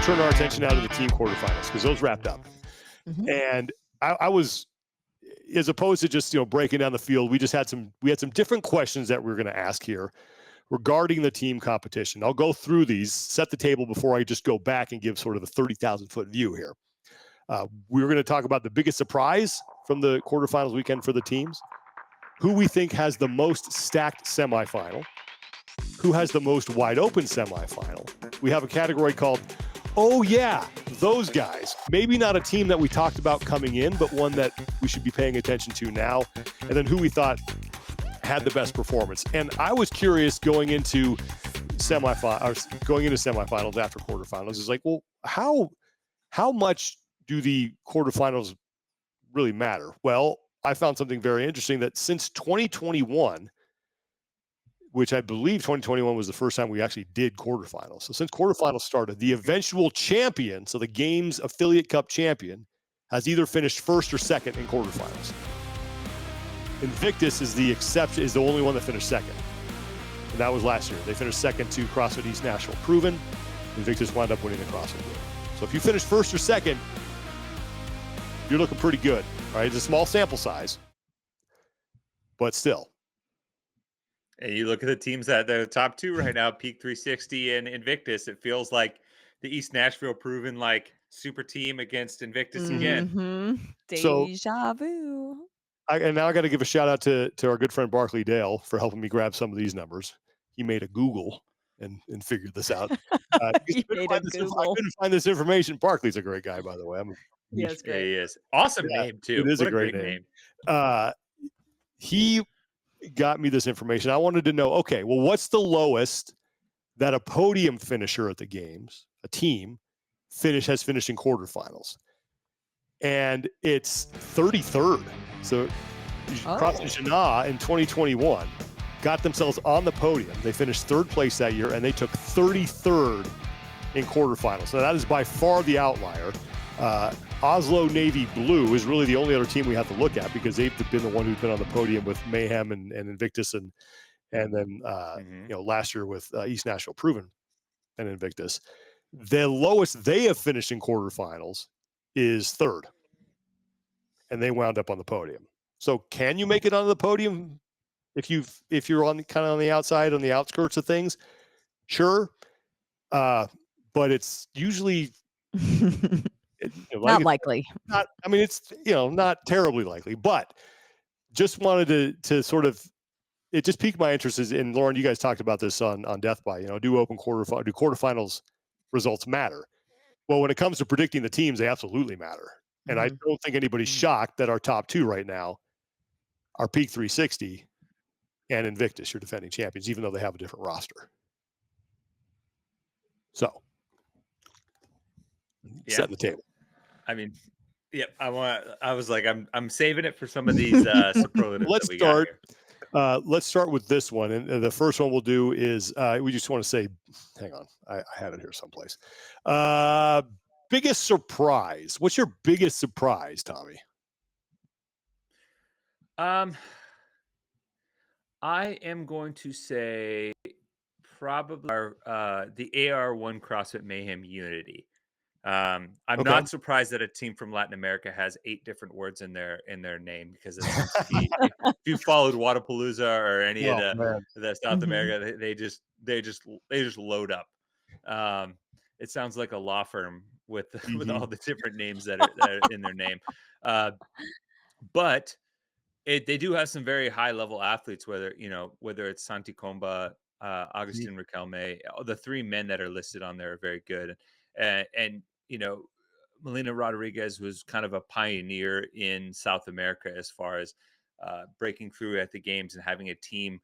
turn our attention now to the team quarterfinals because those wrapped up. Mhm. And I was, as opposed to just breaking down the field, we had some different questions that we're going to ask here regarding the team competition. I'll go through these, set the table before I just go back and give sort of a 30,000-foot view here. We're going to talk about the biggest surprise from the quarterfinals weekend for the teams, who we think has the most stacked semifinal, who has the most wide open semifinal. We have a category called, oh yeah, those guys. Maybe not a team that we talked about coming in, but one that we should be paying attention to now. And then who we thought had the best performance. And I was curious going into semifinals after quarterfinals is like, well, how much do the quarterfinals really matter? Well, I found something very interesting that since 2021, which I believe 2021 was the first time we actually did quarterfinals. So since quarterfinals started, the eventual champion, so the game's affiliate cup champion, has either finished first or second in quarterfinals. Invictus is the exception, is the only one that finished second. And that was last year. They finished second to CrossFit East National Proven. Invictus wound up winning the CrossFit World. So if you finish first or second, you're looking pretty good, right? It's a small sample size, but still. And you look at the teams that the top two right now, Peak 360 and Invictus, it feels like the East Nashville Proven like super team against Invictus again. Mhm. So- Deja vu. And now I got to give a shout out to our good friend Barkley Dale for helping me grab some of these numbers. He made a Google and figured this out. He made a I Google. couldn't find this information. Barkley's a great guy, by the way. Yeah, it's Yeah, great. he is. Awesome Yeah, name, too. it is What a great name. name. He got me this information. I wanted to know, okay, well, what's the lowest that a podium finisher at the games, a team, has finished in quarterfinals? And it's 33rd. So CrossFit Janah in 2021 got themselves on the podium. They finished third place that year, and they took 33rd in quarterfinals. So that is by far the outlier. Oslo Navy Blue is really the only other team we have to look at because they've been the one who's been on the podium with Mayhem and Invictus and then last year with East Nashville Proven and Invictus. The lowest they have finished in quarterfinals is third, and they wound up on the podium. So can you make it onto the podium if you're on kind of on the outside, on the outskirts of things? Sure, but it's usually Not likely. It's not terribly likely, but just wanted to sort of, it just piqued my interest. And Lauren, you guys talked about this on Death By, do quarterfinals results matter? Well, when it comes to predicting the teams, they absolutely matter. And I don't think anybody's shocked that our top two right now are Peak 360 and Invictus, your defending champions, even though they have a different roster. So, setting the table. I mean, yeah, I was like, I'm saving it for some of these superlatives. Let's start. Let's start with this one, and the first one we'll do is we just want to say, hang on, I had it here someplace. Biggest surprise. What's your biggest surprise, Tommy? I am going to say probably the AR1 CrossFit Mayhem Unity. I'm not surprised that a team from Latin America has 8 different words in their name because it seems to be, if you followed Wadapalooza or any of the South America, they just load up. It sounds like a law firm with all the different names that are in their name. But they do have some very high level athletes, whether it's Santi Comba, Agustin Riquelme, the 3 men that are listed on there are very good. And Melina Rodriguez was kind of a pioneer in South America as far as breaking through at the games and having a team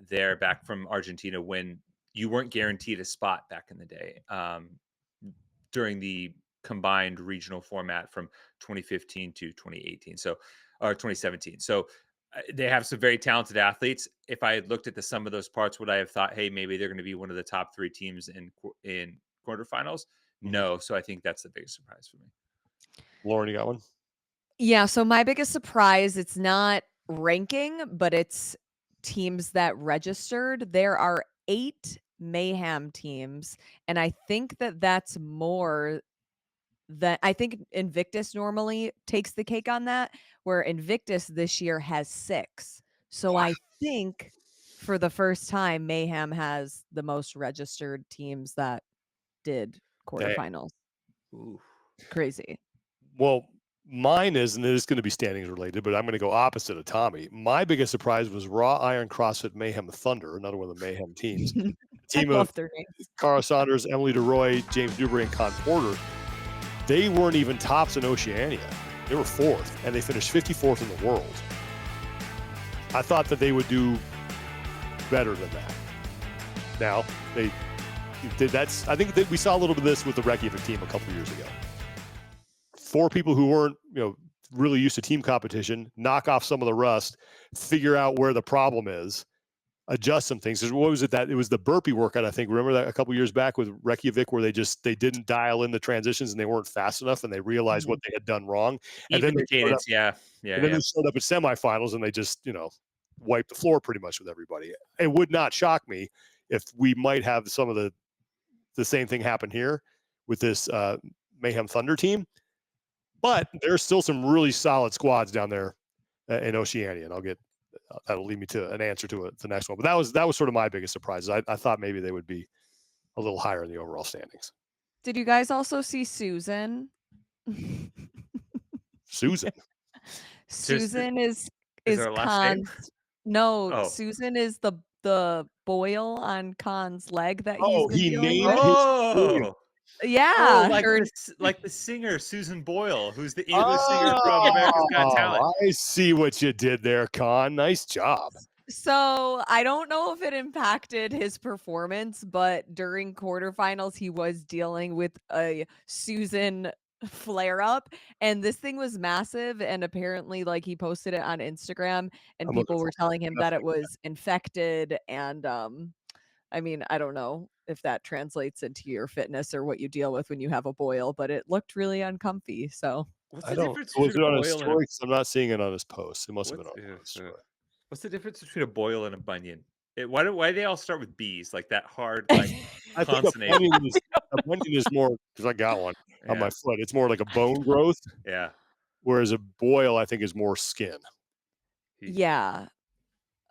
there back from Argentina when you weren't guaranteed a spot back in the day during the combined regional format from 2015 to 2018. Or 2017. So they have some very talented athletes. If I had looked at the sum of those parts, would I have thought, hey, maybe they're going to be one of the top 3 teams in quarterfinals? No. So I think that's the biggest surprise for me. Lauren, you got one? Yeah. So my biggest surprise, it's not ranking, but it's teams that registered. There are 8 Mayhem teams, and I think that that's more that I think Invictus normally takes the cake on that, where Invictus this year has 6. So Wow. I think for the first time, Mayhem has the most registered teams that did Dang. quarterfinals. Ooh. Crazy. Well, mine is, and it is going to be standings related, but I'm going to go opposite of Tommy. My biggest surprise was Raw Iron CrossFit Mayhem Thunder, another one of the Mayhem teams. A I team of love their names. Cara Saunders, Emily DeRoy, James Dubray, and Con Porter. They weren't even tops in Oceania. They were 4th, and they finished 54th in the world. I thought that they would do better than that. Now, they did that's. I think that we saw a little bit of this with the Reykjavik team a couple of years ago. 4 people who weren't, really used to team competition, knock off some of the rust, figure out where the problem is, adjust some things. What was it that it was the burpee workout? I think, remember that a couple years back with Reykjavik, where they didn't dial in the transitions and they weren't fast enough, and they realized what they had done wrong. And Even then the cadence, they showed up at semifinals and they just, wiped the floor pretty much with everybody. It would not shock me if we might have some of the same thing happen here with this Mayhem Thunder team. But there's still some really solid squads down there in Oceania, and that'll lead me to an answer to the next one. But that was sort of my biggest surprise. I thought maybe they would be a little higher in the overall standings. Did you guys also see Susan? Susan. Susan is her last name? Khan's. No, Oh. Susan is the boil on Khan's leg that he's Oh, been he dealing named with. his Oh, Yeah, like the singer Susan Boyle, who's the English singer from America's Got Talent. I see what you did there, Con. Nice job. So I don't know if it impacted his performance, but during quarterfinals, he was dealing with a Susan flare up, and this thing was massive. And apparently, like, he posted it on Instagram, and I'm looking people were forward telling to him it. that it was infected. And I mean, I don't know if that translates into your fitness or what you deal with when you have a boil, but it looked really uncomfy. So What's I the don't. difference Was between it a on his boil and a story? 'Cause I'm not seeing it on his post. It must have what's been on his story. what's the difference between a boil and a bunion? Why do they all start with B's, like that hard, like I think a consonant? bunion is more, because I got one on my Yeah, foot. It's more like a bone growth, yeah. whereas a boil, I think, is more skin. yeah.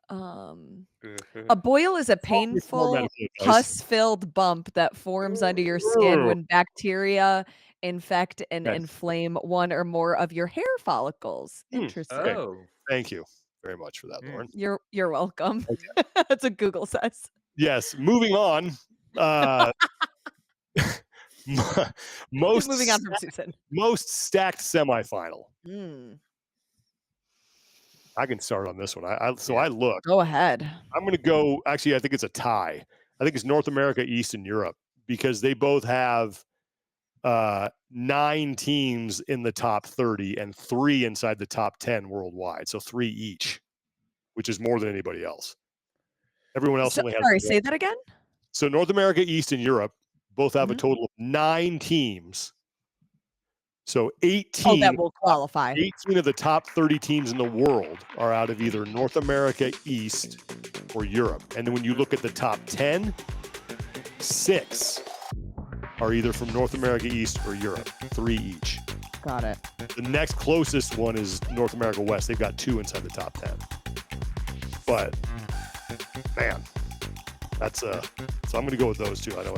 Um Mhm. A boil is a Follow me for more painful, medical advice. pus-filled bump that forms under your skin when bacteria infect and Okay. inflame one or more of your hair follicles. Okay. Interesting. Oh. Thank you very much for that, Mm. Lauren. You're welcome. Okay. That's what Google says. Yes. Moving on. Uh, most Moving on from Susan. most stacked semifinal. Mm, I can start on this one. I Yeah. look. go ahead. I'm going to go. Actually, I think it's a tie. I think it's North America, East, and Europe, because they both have 9 teams in the top 30 and 3 inside the top 10 worldwide. So 3 each, which is more than anybody else. Everyone else So, only has sorry, 1. say that again? So North America, East, and Europe both have a Mhm. total of 9 teams. So Oh, 18 that will qualify. 18 of the top 30 teams in the world are out of either North America, East, or Europe. And then when you look at the top 10, 6 are either from North America, East, or Europe, 3 each. Got it. The next closest one is North America West. They've got 2 inside the top 10. But, man, that's so I'm going to go with those 2. I know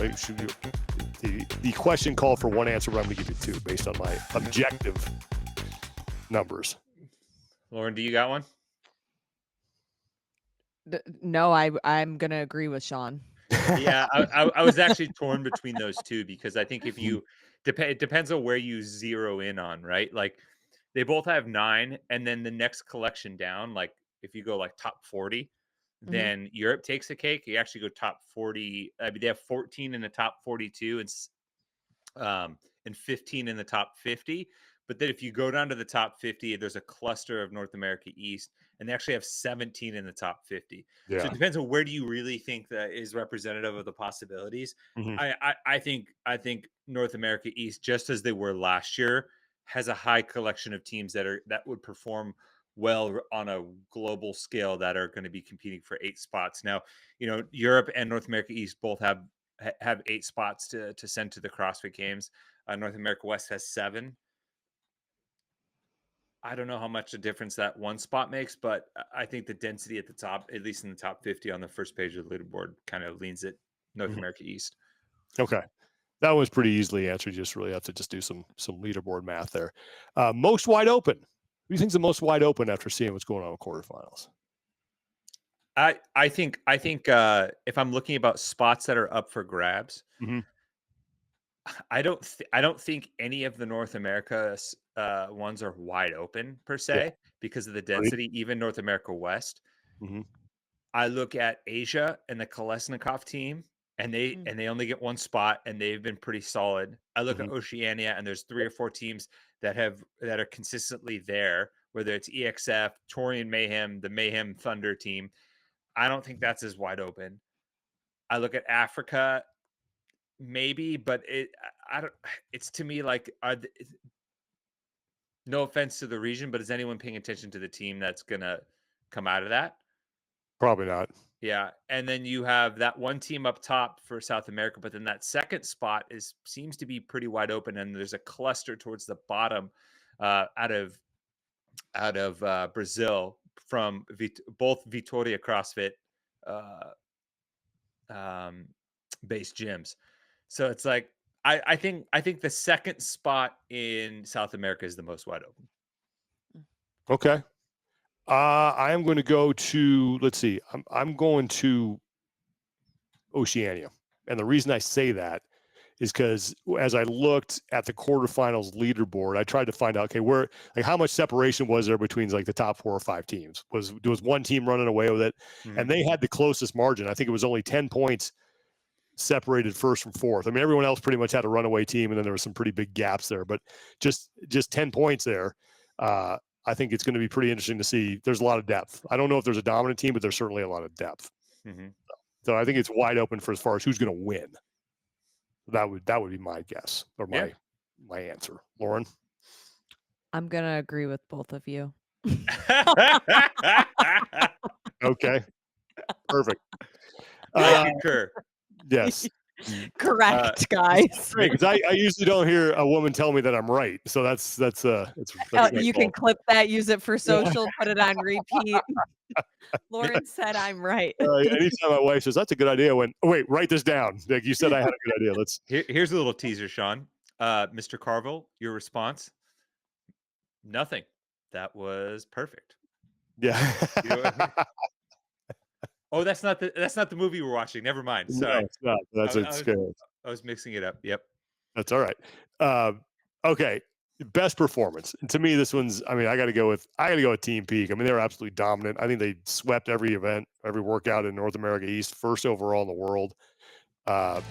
the question called for 1 answer, but I'm going to give you 2 based on my objective numbers. Lauren, do you got one? No, I'm gonna agree with Sean. Yeah, I was actually torn between those 2 because I think if you it depends on where you zero in on, right? Like they both have 9, and then the next collection down, like if you go like top 40, Mhm. then Europe takes a cake. You actually go top 40. I mean, they have 14 in the top 42 and 15 in the top 50. But then if you go down to the top 50, there's a cluster of North America East, and they actually have 17 in the top 50. So Yeah. it depends on where do you really think that is representative of the possibilities. Mhm. I think North America East, just as they were last year, has a high collection of teams that would perform well on a global scale that are going to be competing for 8 spots. Now, Europe and North America East both have 8 spots to send to the CrossFit Games. North America West has 7. I don't know how much a difference that one spot makes, but I think the density at the top, at least in the top 50 on the first page of the leaderboard, kind of leans it North America East. Okay. That was pretty easily answered. You just really have to just do some leaderboard math there. Most wide open. Who do you think's the most wide open after seeing what's going on with quarterfinals? I think if I'm looking about spots that are up for grabs, I don't think any of the North America ones are wide open per se because of the density. Even North America West. I look at Asia and the Kolesnikov team, and they only get one spot, and they've been pretty solid. I look at Oceania, and there's 3 or 4 teams that are consistently there, whether it's EXF, Torian Mayhem, the Mayhem Thunder team. I don't think that's as wide open. I look at Africa, maybe, but it's to me like, no offense to the region, but is anyone paying attention to the team that's gonna come out of that? Probably not. Yeah, and then you have that one team up top for South America, but then that second spot seems to be pretty wide open, and there's a cluster towards the bottom out of Brazil from both Vitória CrossFit based gyms. So it's like I think the second spot in South America is the most wide open. Okay. I am going to go to, let's see, I'm going to Oceania. And the reason I say that is because as I looked at the quarterfinals leaderboard, I tried to find out, okay, how much separation was there between like the top 4 or 5 teams? Was one team running away with it? And they had the closest margin. I think it was only 10 points separated first from fourth. I mean, everyone else pretty much had a runaway team, and then there were some pretty big gaps there, but just 10 points there. I think it's going to be pretty interesting to see. There's a lot of depth. I don't know if there's a dominant team, but there's certainly a lot of depth. So I think it's wide open for as far as who's going to win. That would be my guess or my answer. Lauren? I'm going to agree with both of you. Okay. Perfect. I concur. Yes. Correct, guys. Because I usually don't hear a woman tell me that I'm right. So that's you can clip that, use it for social, put it on repeat. Lauren said I'm right. Anytime my wife says that's a good idea, wait, write this down. Like you said, I had a good idea. Here's a little teaser, Sean. Mr. Carville, your response? Nothing. That was perfect. Yeah. Oh, that's not the movie we're watching. Never mind. Sorry. No, it's not. That's good. I was mixing it up. Yep. That's all right. Okay. Best performance. And to me, this one's, I gotta go with Team Peak. I mean, they were absolutely dominant. I think they swept every event, every workout in North America East, first overall in the world.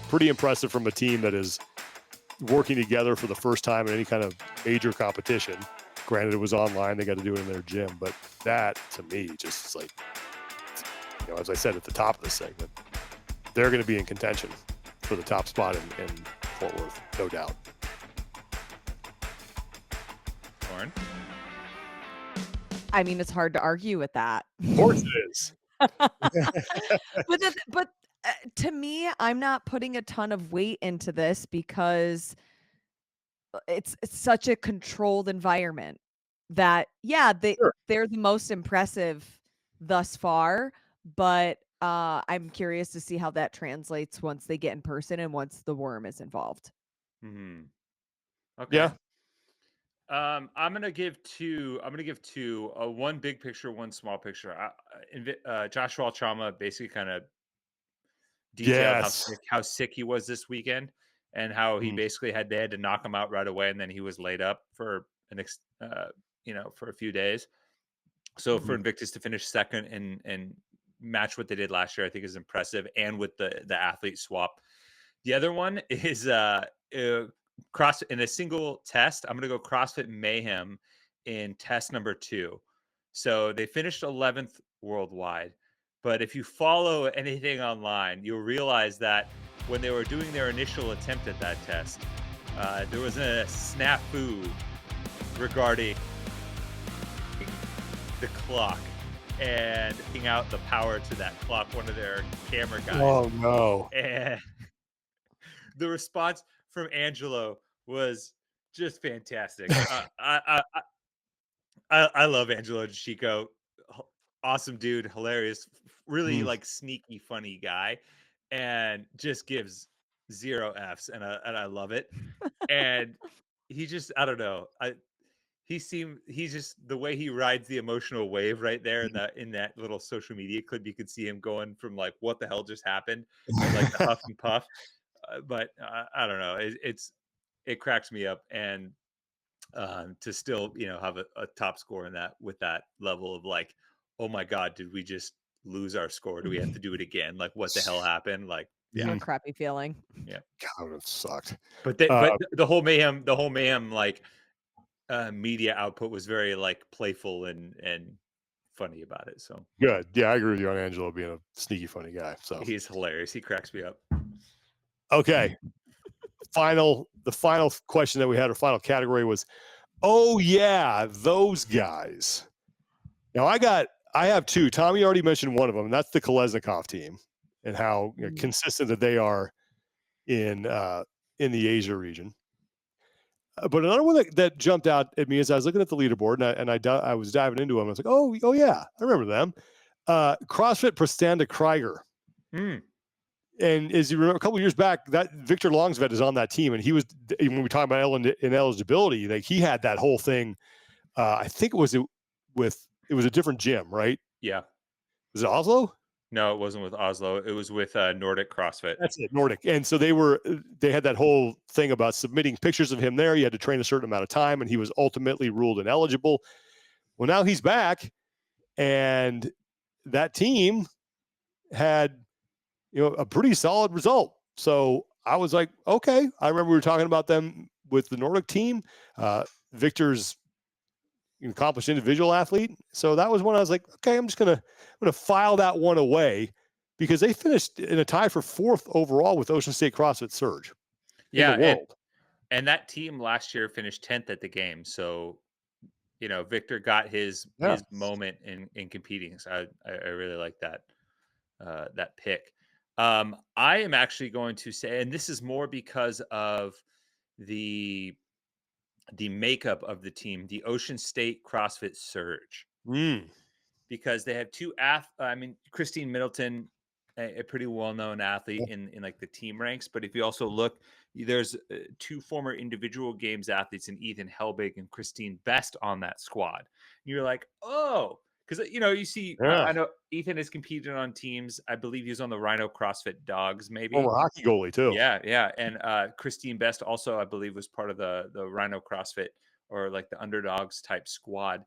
Pretty impressive from a team that is working together for the first time in any kind of major competition. Granted, it was online. They got to do it in their gym. But that, to me, just is like, as I said at the top of the segment, they're going to be in contention for the top spot in Fort Worth, no doubt. Lauren? I mean, it's hard to argue with that. Of course it is. But to me, I'm not putting a ton of weight into this because it's such a controlled environment that, they're the most impressive thus far. But I'm curious to see how that translates once they get in person and once the worm is involved. Okay. Yeah. I'm gonna give two. One big picture, one small picture. Joshua Alchama basically kind of detailed how sick he was this weekend, and how he basically they had to knock him out right away, and then he was laid up for for a few days. So for Invictus to finish second and match what they did last year, I think is impressive, and with the athlete swap. The other one is CrossFit in a single test. I'm going to go CrossFit Mayhem in test number 2. So they finished 11th worldwide, but if you follow anything online, you'll realize that when they were doing their initial attempt at that test, there was a snafu regarding the clock and taking out the power to that clock, one of their camera guys. Oh no. And the response from Angelo was just fantastic. I love Angelo DeChico. Awesome dude, hilarious, really like sneaky, funny guy, and just gives 0 Fs, and I love it. And he just, I don't know, he's just the way he rides the emotional wave right there in that little social media clip. You could see him going from like, what the hell just happened, and like the huff and puff. But I don't know, it cracks me up, and to still have a top score in that with that level of like, oh my god, did we just lose our score? Do we have to do it again? Like, what the hell happened? Like, What a crappy feeling. yeah. God, it sucked. But the whole mayhem like media output was very like playful and funny about it. So Good. Yeah, I agree with you on Angelo being a sneaky funny guy. So he's hilarious. He cracks me up. okay. The final question that we had, our final category was, oh yeah, those guys. Now I have two. Tommy already mentioned one of them, and that's the Kolesnikov team, and how consistent that they are in the Asia region. But another one that jumped out at me as I was looking at the leaderboard, and I was diving into them. I was like, oh yeah, I remember them. CrossFit Prestanda Krieger. And as you remember, a couple of years back, that Victor Longsved is on that team, and he was, when we talk about ineligibility, like he had that whole thing. I think it was a different gym, right? Yeah. Was it Oslo? No, it wasn't with Oslo. It was with Nordic CrossFit. That's it, Nordic. And so they had that whole thing about submitting pictures of him there. You had to train a certain amount of time, and he was ultimately ruled ineligible. Well, now he's back, and that team had a pretty solid result. So I was like, okay. I remember we were talking about them with the Nordic team. Victor's an accomplished individual athlete. So that was when I was like, okay, I'm gonna file that one away, because they finished in a tie for 4th overall with Ocean State CrossFit Surge. Yeah, in the world. And that team last year finished 10th at the game. So Victor got his moment in competing. So I really like that pick. I am actually going to say, and this is more because of the makeup of the team, the Ocean State CrossFit Surge, because they have two Christine Middleton, a pretty well-known athlete in like the team ranks. But if you also look, there's 2 former individual games athletes in Ethan Helbig and Christine Best on that squad. And you're like, oh, because you see, I know Ethan has competed on teams. I believe he was on the Rhino CrossFit Dogs, maybe. Former hockey goalie too. Yeah. And Christine Best also, I believe, was part of the Rhino CrossFit, or like the Underdogs type squad.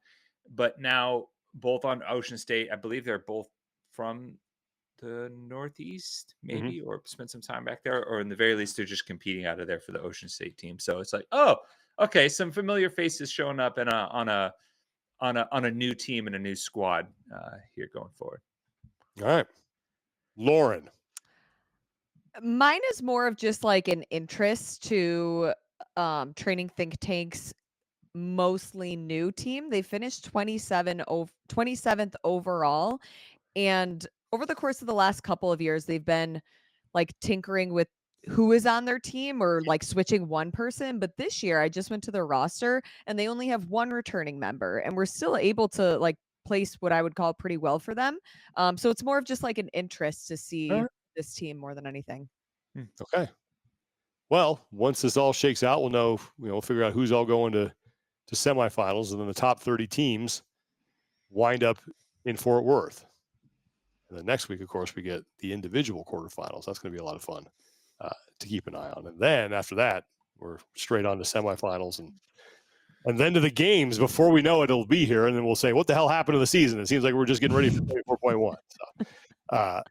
But now both on Ocean State, I believe they're both from the Northeast, maybe, or spent some time back there, or in the very least, they're just competing out of there for the Ocean State team. So it's like, oh, okay, some familiar faces showing up on a new team and a new squad here going forward. All right, Lauren. Mine is more of just like an interest to Training Think Tank's mostly new team. They finished 27th overall, and over the course of the last couple of years, they've been like tinkering with who is on their team, or like switching one person. But this year I just went to their roster, and they only have 1 returning member, and we're still able to like place what I would call pretty well for them. So it's more of just like an interest to see this team more than anything. Okay. Well, once this all shakes out, we'll know, we'll figure out who's all going to semifinals, and then the top 30 teams wind up in Fort Worth. And then next week, of course, we get the individual quarterfinals. That's going to be a lot of fun to keep an eye on. And then after that, we're straight on to semifinals, and then to the games. Before we know it, it'll be here, and then we'll say, what the hell happened to the season? It seems like we're just getting ready for 24.1. So,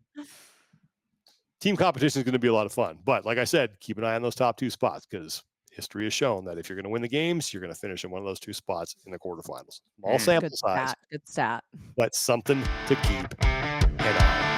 team competition is going to be a lot of fun. But like I said, keep an eye on those top 2 spots, because history has shown that if you're going to win the games, you're going to finish in one of those 2 spots in the quarterfinals. Small sample size. Good stat. But something to keep an eye on.